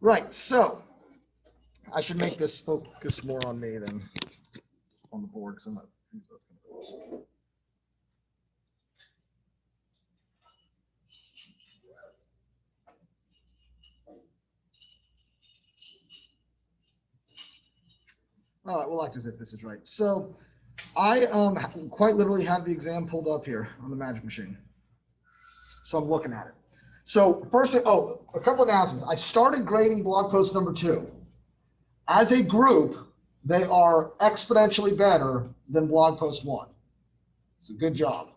Right, so I should make this focus more on me than on the board, because I'm not. All right, we'll act as if this is right. So I quite literally have the exam pulled up here on the magic machine. So I'm looking at it. So first, a couple of announcements. I started grading blog post number 2. As a group, they are exponentially better than blog post 1. So good job.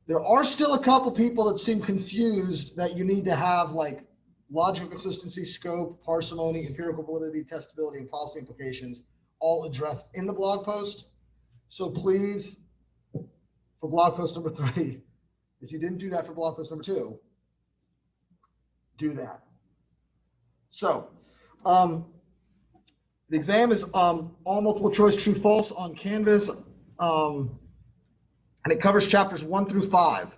There are still a couple people that seem confused that you need to have like logical consistency, scope, parsimony, empirical validity, testability, and policy implications all addressed in the blog post. So please, for blog post number 3, if you didn't do that for blog post number 2, do that. So the exam is all multiple choice true false on Canvas, and it covers chapters 1 through 5.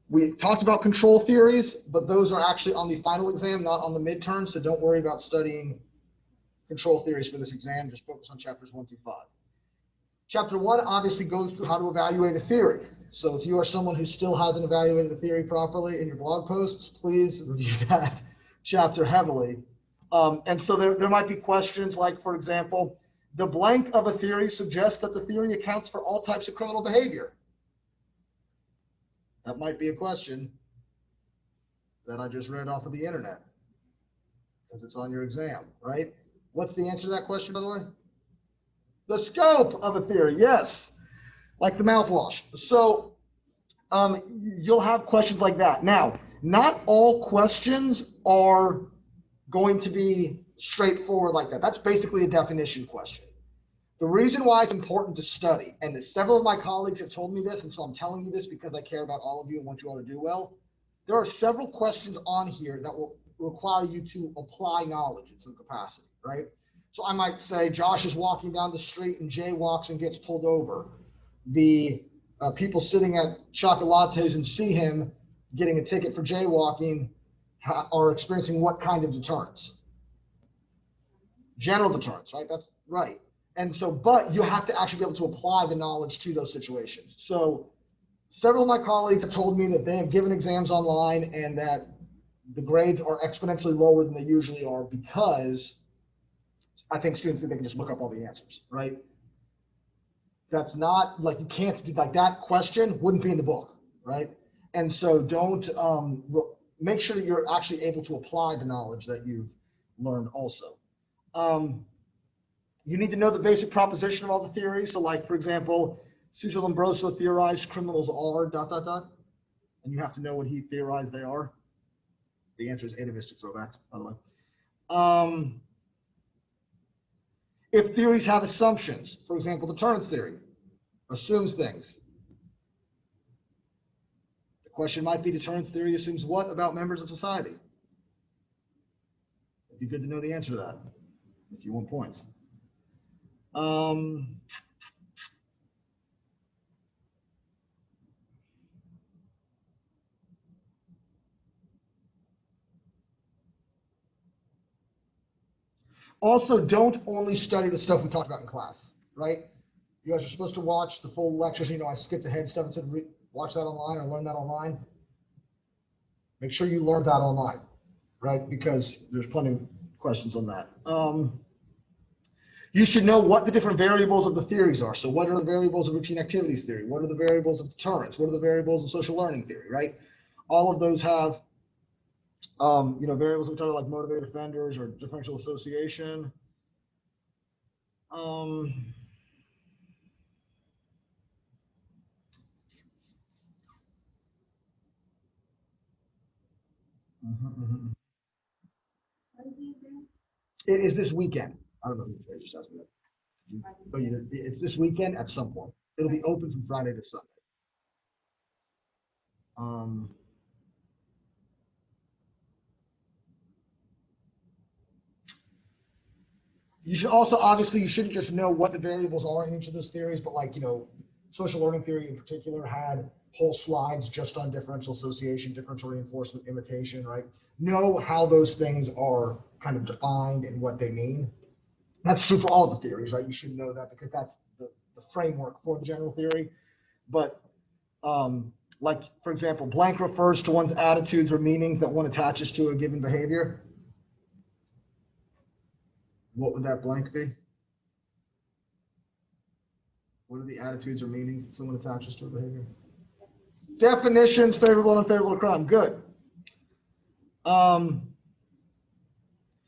We talked about control theories, but those are actually on the final exam, not on the midterm, so don't worry about studying control theories for this exam. Just focus on chapters 1 through 5. Chapter 1 obviously goes through how to evaluate a theory. So if you are someone who still hasn't evaluated a theory properly in your blog posts, please review that chapter heavily. And so there might be questions like, for example, the blank of a theory suggests that the theory accounts for all types of criminal behavior. That might be a question that I just read off of the internet because it's on your exam, right? What's the answer to that question, by the way? The scope of a theory, yes, like the mouthwash. So you'll have questions like that. Now, not all questions are going to be straightforward like that. That's basically a definition question. The reason why it's important to study, and several of my colleagues have told me this, and so I'm telling you this because I care about all of you and want you all to do well. There are several questions on here that will require you to apply knowledge in some capacity, right? So I might say Josh is walking down the street and Jay walks and gets pulled over. The people sitting at Chocolates and see him getting a ticket for jaywalking are experiencing what kind of deterrence? General deterrence, right? That's right. And so, but you have to actually be able to apply the knowledge to those situations. So several of my colleagues have told me that they have given exams online and that the grades are exponentially lower than they usually are because I think students think they can just look up all the answers, right? That's not like, you can't do like that question wouldn't be in the book, right? And so don't make sure that you're actually able to apply the knowledge that you've learned also. You need to know the basic proposition of all the theories. So like, for example, Cesar Lombroso theorized criminals are ... And you have to know what he theorized they are. The answer is atavistic throwbacks, by the way. If theories have assumptions, for example, deterrence theory assumes things. The question might be, deterrence theory assumes what about members of society? It'd be good to know the answer to that if you want points. Also, don't only study the stuff we talked about in class, right? You guys are supposed to watch the full lectures. You know, I skipped ahead stuff and said, watch that online or learn that online. Make sure you learn that online, right? Because there's plenty of questions on that. You should know what the different variables of the theories are. So what are the variables of routine activities theory? What are the variables of deterrence? What are the variables of social learning theory, right? All of those have, variables which are like motivated offenders or differential association. It is this weekend. I don't know who they just asked me that. But it's this weekend at some point. It'll be open from Friday to Sunday. You should also, obviously, you shouldn't just know what the variables are in each of those theories, but like, social learning theory in particular had whole slides just on differential association, differential reinforcement, imitation, right? Know how those things are kind of defined and what they mean. That's true for all the theories, right? You should know that because that's the framework for the general theory. But like, for example, blank refers to one's attitudes or meanings that one attaches to a given behavior. What would that blank be? What are the attitudes or meanings that someone attaches to a behavior? Definitions, favorable and unfavorable to crime. Good.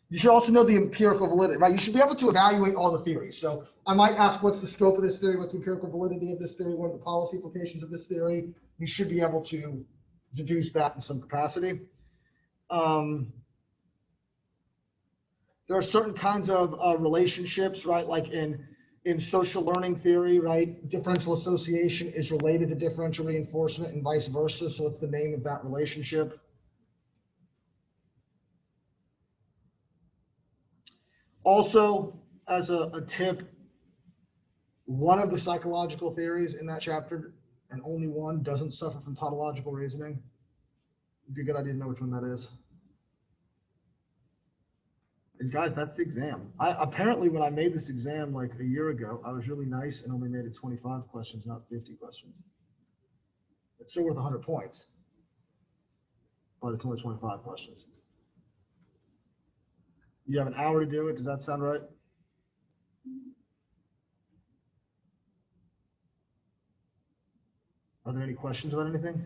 You should also know the empirical validity, right? You should be able to evaluate all the theories. So I might ask, what's the scope of this theory? What's the empirical validity of this theory? What are the policy implications of this theory? You should be able to deduce that in some capacity. There are certain kinds of relationships, right? Like in social learning theory, right? Differential association is related to differential reinforcement and vice versa. So it's the name of that relationship. Also, as a tip, one of the psychological theories in that chapter, and only one, doesn't suffer from tautological reasoning. It'd be a good idea to know which one that is. And guys, that's the exam. Apparently when I made this exam like a year ago, I was really nice and only made it 25 questions, not 50 questions. It's still worth 100 points, but it's only 25 questions. You have an hour to do it. Does that sound right? Are there any questions about anything?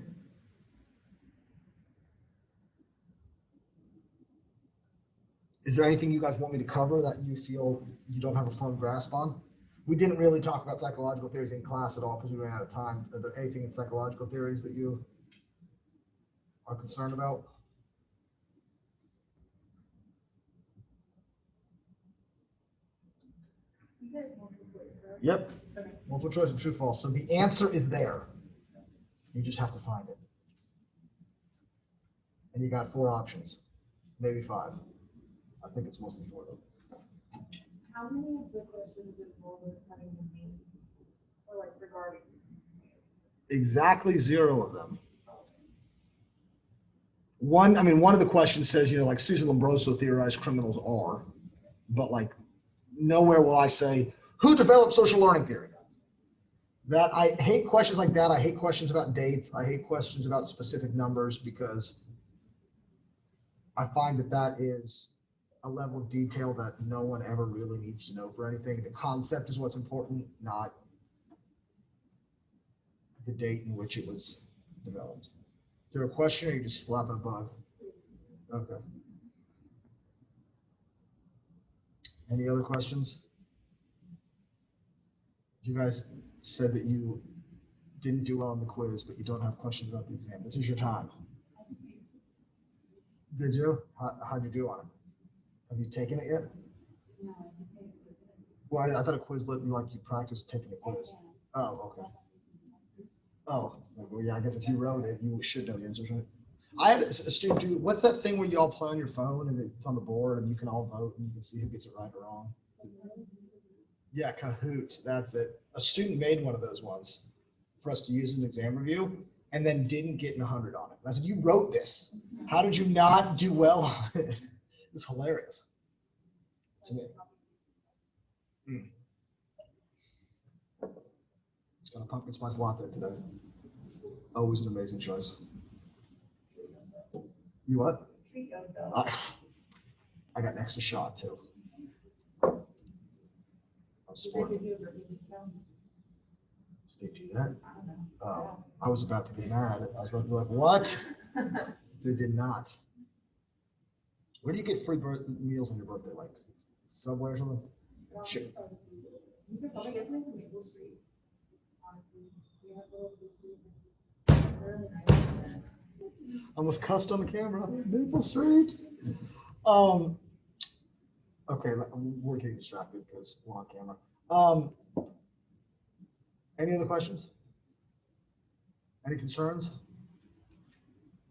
Is there anything you guys want me to cover that you feel you don't have a firm grasp on? We didn't really talk about psychological theories in class at all because we ran out of time. Are there anything in psychological theories that you are concerned about? Yep. Multiple choice of true false. So the answer is there. You just have to find it. And you got 4 options, maybe 5. I think it's mostly 4 though. How many of the questions involve us having the name or like regarding? Exactly 0 of them. One of the questions says, like Susan Lombroso theorized criminals are, but like nowhere will I say, who developed social learning theory? That I hate questions like that. I hate questions about dates. I hate questions about specific numbers because I find that is a level of detail that no one ever really needs to know for anything. The concept is what's important, not the date in which it was developed. Is there a question or you just slap a bug? Okay. Any other questions? You guys said that you didn't do well on the quiz, but you don't have questions about the exam. This is your time. Did you? How'd you do on it? Have you taken it yet? No. Well, I thought a quiz let you you practice taking a quiz. Oh, okay. Oh, well, yeah, I guess if you wrote it, you should know the answers, right? I had a student do, what's that thing where you all play on your phone and it's on the board and you can all vote and you can see who gets it right or wrong? Yeah, Kahoot, that's it. A student made one of those once for us to use in an exam review and then didn't get 100 on it. And I said, you wrote this. How did you not do well on it? It was hilarious to me. It's got a pumpkin spice latte today. Always an amazing choice. You what? I got an extra shot too. Did they do that? Oh, I was about to be mad. I was about to be like, what? They did not. Where do you get free meals on your birthday? Like Subway or something? Sure. You could probably get them from Maple Street. I almost cussed on the camera. Maple Street. Okay, we're getting distracted because we're on camera. Any other questions? Any concerns?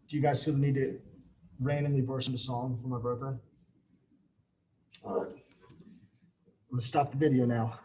Do you guys feel the need to randomly burst into song for my birthday? All right. I'm gonna stop the video now.